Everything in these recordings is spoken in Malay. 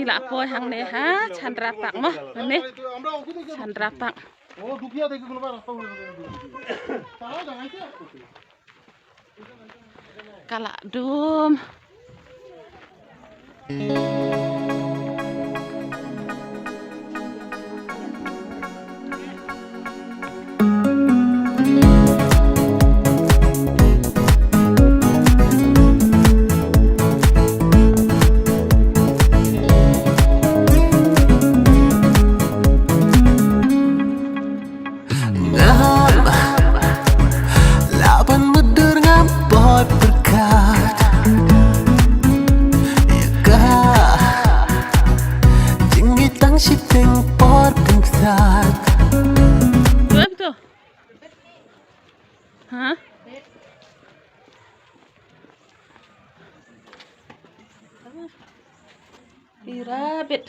Gila poi hang ne ha Chandra Pak mah ne Chandra Pak. Oh dukia দেখে গুলো রাস্তা উড়ে চালা জায়গাতে Kalak dum. Hah? Rabbit.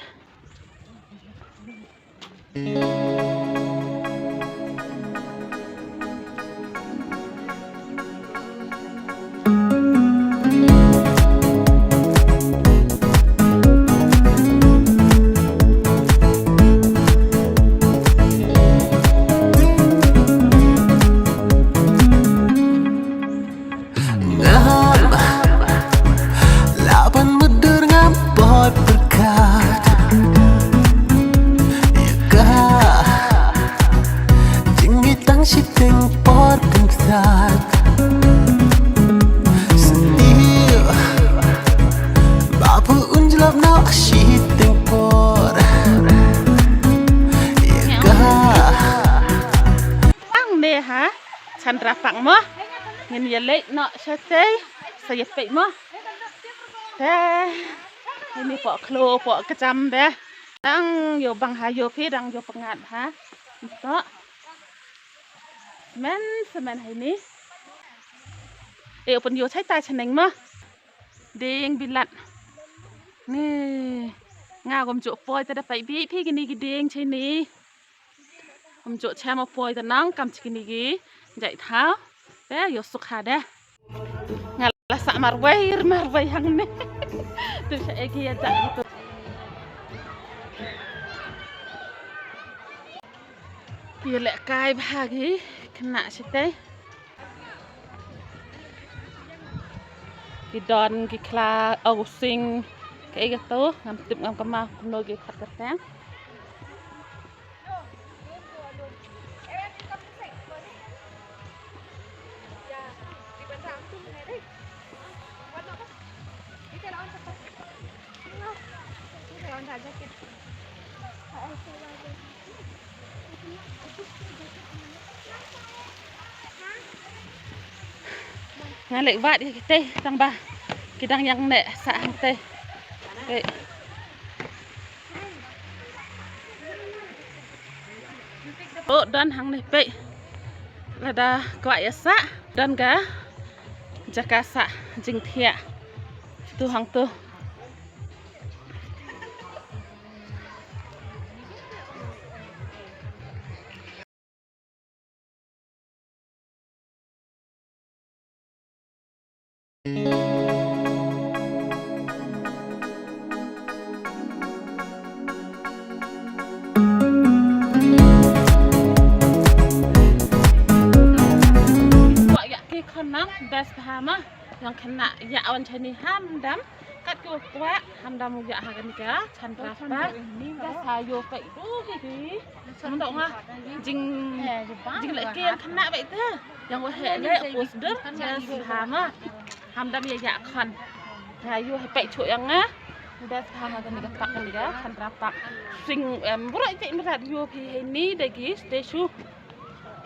Ha Chandra Pak mah ngin ya lek nak sate saya pek mah ini pok klo pok kecam deh dang yo bang hayo pi dang yo pengat ha tok semen ini pun yoใช้ tai cheneng mah ding bilat nih ngagom juk poi ta da pai bi pi gini giding chai niผมจุดแช่มาปล่อยแต่น้องกำชิกินีกีใหญ่เท้าแต่ยกสุขาเด้งานละสามารถไว้หังนี่ตัวใช้เอกียจัดตัวกีเละกายพากีขนาดใช่ไหมกีดอนกีคลาเอาซิงกีกระตุ้งามติบงามกระมาคุณโนกีขัดกระแตงngài lại vạ đi cái tê tăng ba cái đang nhang nệ xạ hàng tê vậy dan hàng này vậy là đã gọi xạ dan cá jaka xạ jing thia tu hàng tu best hama yang kena ya awan chani hamdam kat ko kwa hamdam ya hagan ka Chandra Pak dah sayo pai du ki samdok ha jing le ken kena bai ta yang wa he le posder best hama hamdam ya khan sayo pai chu yang a best hama kan ka pak kan ka Chandra Pak sing bro ti merat yo pi ni de gi station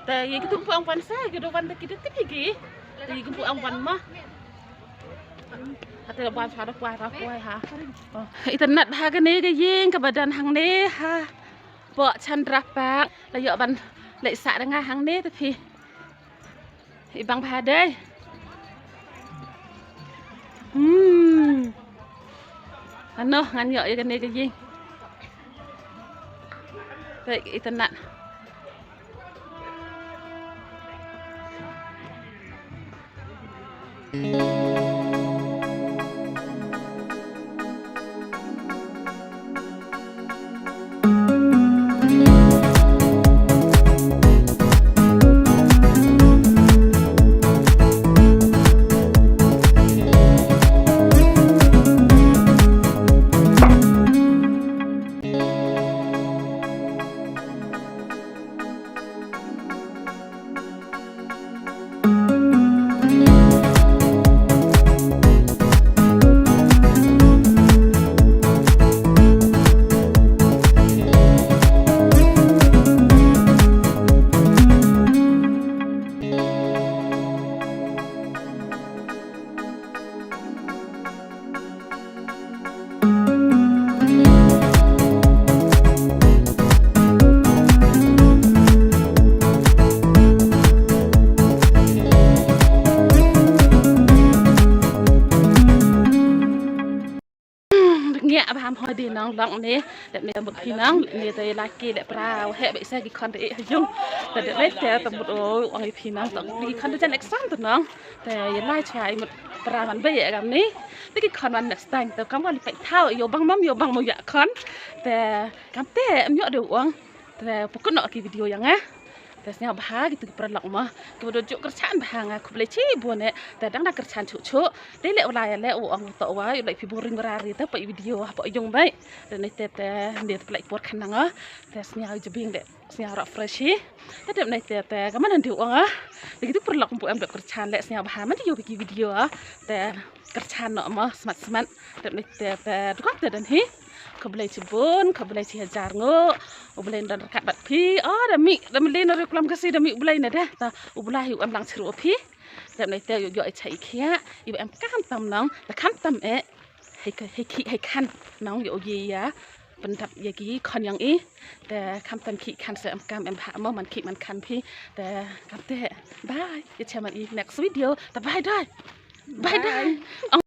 ta yi ki tumpu ang pan sa ki do van de ki de ti gi thì cũng ông văn mà, hạt là bao ra quay hả? Internet ha cái này cái gì cái badan hàng này ha, vợ Chandra Pak là vợ bạn lại xả đang hàng này thì bằng hà đây, anh nó ngăn nhợ cái này cái gì? Vậy internet. ham hoi đi nong lọng nè để nè một khi nong nè tới lá kia để brao hệ bị xe cái con để dùng để lấy theo tầm một ô ông khi nong tầm đi con để chân exam tụi nong để lai chạy một braoมันไปอย่างนี้ที่กี่คนมันเน็กสตังแต่คำว่าไปเท่าอยู่บางมั่มอยู่บางมืออยากคนแต่คำเต้เยอะเดี๋ยวอ่ะแต่พวกก็นอกกี่วิดีโออย่างเงี้ยแต่เสียบ้าgitu perlak mah kemudian juk kerjaan bahang aku boleh cibu nekแต่ดังๆkerjaan cucuได้เลวลายแล้วang tok waอยู่like piboring berari ta pai video apa ujung baik dan itu dia pelak buat kanang ahแต่เสียจะบิงdekเสียrak freshแต่ในแต่ก็มันnanti uang ah begitu perlak bu am dek kerjaan lekเสียบ้ามันอยู่bikin video ah แต่ kerjaan nak mah semat-semat danแต่tukang dan hi kau boleh cebun, kau boleh cihajar ngok, kau boleh dan rekat bat pi, demi lena reklam kasih demi boleh nada, ta boleh yuk am lang ceru pi, dan nanti yuk cai kia, ibu am kan tam nong, ta kan tam hai kan nong yuk ye ya, pendap yagi kon yangแต่kan tam ki kan se am kam am ha mo man ki man kan pi,แต่kan te bye, ya chaman next video, ta bye dah, bye dah.